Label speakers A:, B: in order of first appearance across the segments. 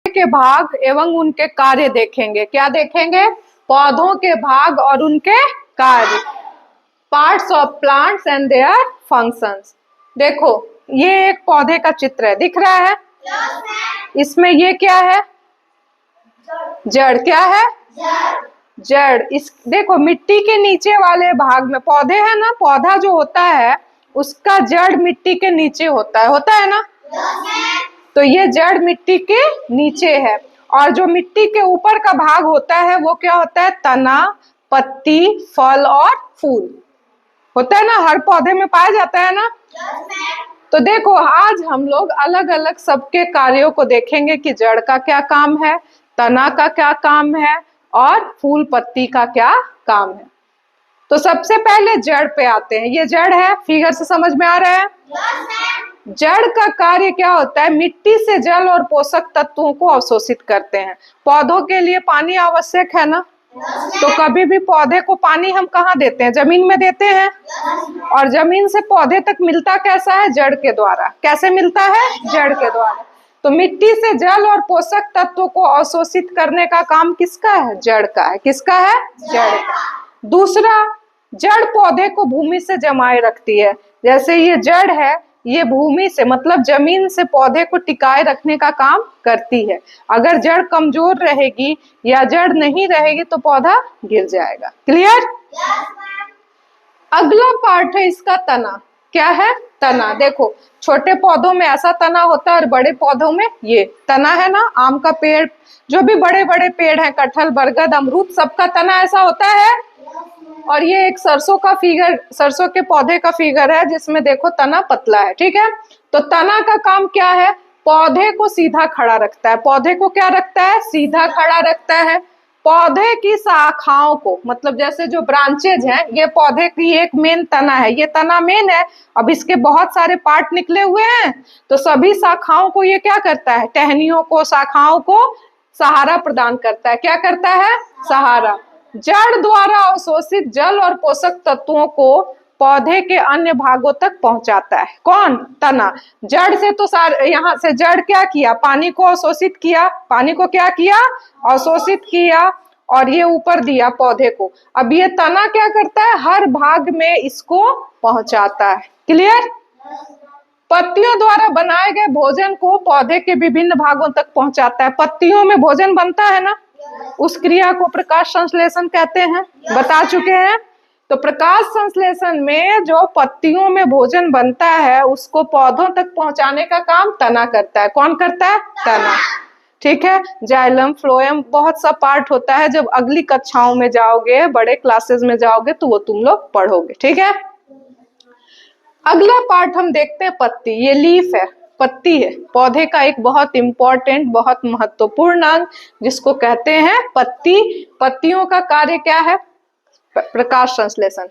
A: के भाग एवं उनके कार्य देखेंगे। क्या देखेंगे? पौधों के भाग और उनके कार्य। Parts of plants and their functions. देखो ये एक पौधे का चित्र है, दिख रहा है? इसमें ये क्या है? जड़। क्या है? जड़। इस देखो मिट्टी के नीचे वाले भाग में पौधे है ना, पौधा जो होता है उसका जड़ मिट्टी के नीचे होता है ना? तो ये जड़ मिट्टी के नीचे है, और जो मिट्टी के ऊपर का भाग होता है वो क्या होता है? तना, पत्ती, फल और फूल होता है ना, हर पौधे में पाया जाता है ना। तो देखो आज हम लोग अलग अलग सबके कार्यों को देखेंगे कि जड़ का क्या काम है, तना का क्या काम है और फूल पत्ती का क्या काम है। तो सबसे पहले जड़ पे आते हैं। ये जड़ है, फिगर से समझ में आ रहा है? जड़ का कार्य क्या होता है? मिट्टी से जल और पोषक तत्वों को अवशोषित करते हैं। पौधों के लिए पानी आवश्यक है ना, तो कभी भी पौधे को पानी हम कहाँ देते हैं? जमीन में देते हैं। और जमीन से पौधे तक मिलता कैसा है? जड़ के द्वारा। कैसे मिलता है? जड़ के द्वारा। तो मिट्टी से जल और पोषक तत्वों को अवशोषित करने का काम किसका है? जड़ का है। किसका है? जड़ का। दूसरा, जड़ पौधे को भूमि से जमाए रखती है। जैसे ये जड़ है, ये भूमि से मतलब जमीन से पौधे को टिकाए रखने का काम करती है। अगर जड़ कमजोर रहेगी या जड़ नहीं रहेगी तो पौधा गिर जाएगा। क्लियर? अगला पार्ट है इसका तना। क्या है? तना। देखो छोटे पौधों में ऐसा तना होता है और बड़े पौधों में ये तना है ना। आम का पेड़, जो भी बड़े बड़े पेड़ हैं, कटहल, बरगद, अमरूद, सबका तना ऐसा होता है। और ये एक सरसों का फिगर, सरसों के पौधे का फिगर है जिसमें देखो तना पतला है। ठीक है? तो तना का काम क्या है? पौधे को सीधा खड़ा रखता है। पौधे को क्या रखता है? सीधा खड़ा रखता है। पौधे की शाखाओं को, मतलब जैसे जो ब्रांचेज हैं, ये पौधे की एक मेन तना है, ये तना मेन है। अब इसके बहुत सारे पार्ट निकले हुए हैं, तो सभी शाखाओं को ये क्या करता है? टहनियों को, शाखाओं को सहारा प्रदान करता है। क्या करता है? सहारा। जड़ द्वारा अवशोषित जल और पोषक तत्वों को पौधे के अन्य भागों तक पहुंचाता है। कौन? तना। जड़ से तो यहाँ से जड़ क्या किया? पानी को अवशोषित किया। पानी को क्या किया? अवशोषित किया, और ये ऊपर दिया पौधे को। अब ये तना क्या करता है? हर भाग में इसको पहुंचाता है। क्लियर? पत्तियों द्वारा बनाए गए भोजन को पौधे के विभिन्न भागों तक पहुंचाता है। पत्तियों में भोजन बनता है ना, उस क्रिया को प्रकाश संश्लेषण कहते हैं, बता चुके हैं। तो प्रकाश संश्लेषण में जो पत्तियों में भोजन बनता है उसको पौधों तक पहुंचाने का काम तना करता है। कौन करता है? तना। ठीक है? जाइलम, फ्लोएम, बहुत सा पार्ट होता है। जब अगली कक्षाओं में जाओगे, बड़े क्लासेस में जाओगे, तो वो तुम लोग पढ़ोगे। ठीक है? अगला पार्ट हम देखते हैं पत्ती। ये लीफ है, पत्ती है, पौधे का एक बहुत इंपॉर्टेंट, बहुत महत्वपूर्ण अंग जिसको कहते हैं पत्ती। पत्तियों का कार्य क्या है? प्रकाश संश्लेषण।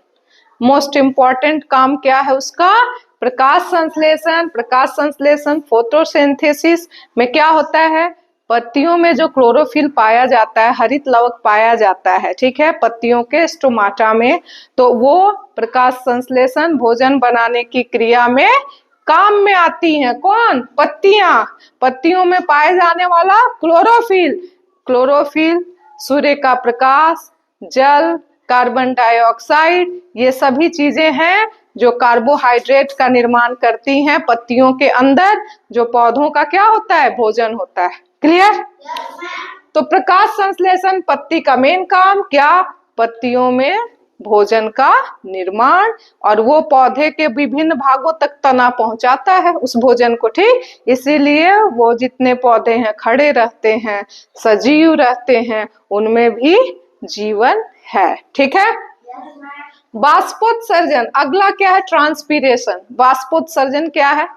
A: मोस्ट इंपॉर्टेंट काम क्या है उसका? प्रकाश संश्लेषण। प्रकाश संश्लेषण फोटोसिंथेसिस में क्या होता है? पत्तियों में जो क्लोरोफिल पाया जाता है, हरित लवक पाया जाता है, ठीक है, पत्तियों के स्टोमाटा में, तो वो प्रकाश संश्लेषण भोजन बनाने की क्रिया में काम में आती हैं। कौन? पत्तियां। पत्तियों में पाए जाने वाला क्लोरोफिल। क्लोरोफिल, सूर्य का प्रकाश, जल, कार्बन डाइऑक्साइड, ये सभी चीजें हैं जो कार्बोहाइड्रेट का निर्माण करती हैं पत्तियों के अंदर, जो पौधों का क्या होता है? भोजन होता है। क्लियर? तो प्रकाश संश्लेषण पत्ती का मेन काम क्या? पत्तियों में भोजन का निर्माण, और वो पौधे के विभिन्न भागों तक तना पहुंचाता है उस भोजन को। ठीक? इसीलिए वो जितने पौधे हैं खड़े रहते हैं, सजीव रहते हैं, उनमें भी जीवन है। ठीक है? वाष्पोत्सर्जन। अगला क्या है? ट्रांसपीरेशन। वाष्पोत्सर्जन क्या है?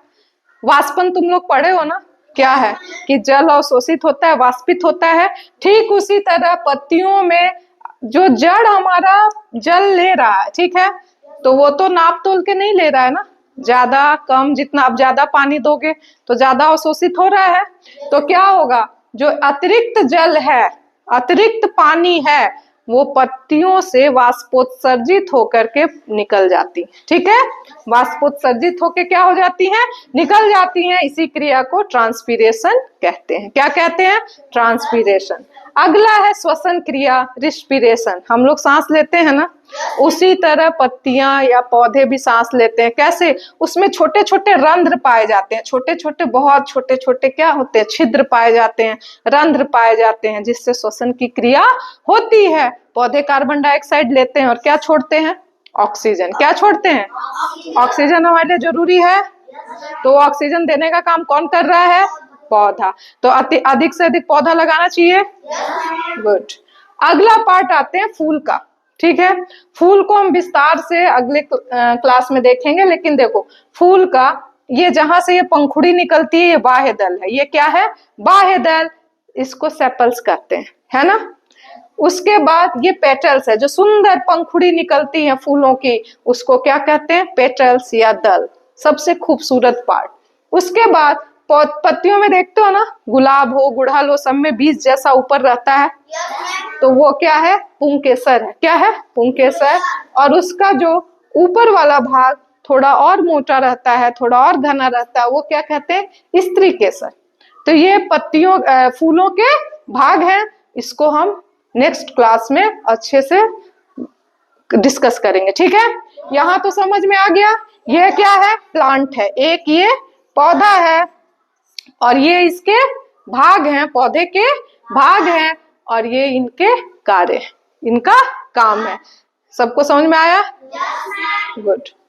A: वाष्पन तुम लोग पढ़े हो ना, क्या है? कि जल अवशोषित होता है, वाष्पित होता है। ठीक उसी तरह पत्तियों में जो जड़ हमारा जल ले रहा है, ठीक है, तो वो तो नाप तोल के नहीं ले रहा है ना, ज्यादा कम, जितना आप ज्यादा पानी दोगे तो ज्यादा अवशोषित हो रहा है। तो क्या होगा? जो अतिरिक्त जल है, अतिरिक्त पानी है, वो पत्तियों से वाष्पोत्सर्जित होकर के निकल जाती, ठीक है। वाष्पोत्सर्जित होकर क्या हो जाती हैं, निकल जाती हैं। इसी क्रिया को ट्रांसपीरेशन कहते हैं। क्या कहते हैं, ट्रांसपीरेशन। अगला है श्वसन क्रिया, रिस्पिरेशन। हम लोग सांस लेते हैं ना, उसी तरह पत्तियां या पौधे भी सांस लेते हैं। कैसे, उसमें छोटे छोटे रंध्र पाए जाते हैं, छोटे छोटे, बहुत छोटे छोटे क्या होते हैं, छिद्र पाए जाते हैं, रंध्र पाए जाते हैं, जिससे श्वसन की क्रिया होती है। पौधे कार्बन डाइऑक्साइड लेते हैं और क्या छोड़ते हैं, ऑक्सीजन। क्या छोड़ते हैं, ऑक्सीजन हमारे लिए जरूरी है। तो ऑक्सीजन देने का काम कौन कर रहा है, पौधा। तो अधिक से अधिक पौधा लगाना चाहिए। गुड। अगला पार्ट आते हैं फूल का, ठीक है। फूल को हम विस्तार से अगले क्लास में देखेंगे, लेकिन देखो फूल का ये जहां से ये पंखुड़ी निकलती है, ये बाह्य दल है। ये क्या है, बाह्य दल। इसको सेपल्स कहते हैं, है ना। उसके बाद ये पेटल्स है, जो सुंदर पंखुड़ी निकलती है फूलों की, उसको क्या कहते हैं, पेटल्स या दल। सबसे खूबसूरत पार्ट। उसके बाद पत्तियों में देखते हो ना, गुलाब हो, गुड़हल हो, सब में बीज जैसा ऊपर रहता है, तो वो क्या है, पुंकेसर है। क्या है, पुंकेसर। और उसका जो ऊपर वाला भाग थोड़ा और मोटा रहता है, थोड़ा और घना रहता है, वो क्या कहते हैं, स्त्रीकेसर। तो ये पत्तियों फूलों के भाग हैं। इसको हम नेक्स्ट क्लास में अच्छे से डिस्कस करेंगे, ठीक है। यहाँ तो समझ में आ गया, ये क्या है, प्लांट है, एक ये पौधा है, और ये इसके भाग हैं, पौधे के भाग हैं, और ये इनके कार्य, इनका काम है। सबको समझ में आया, गुड।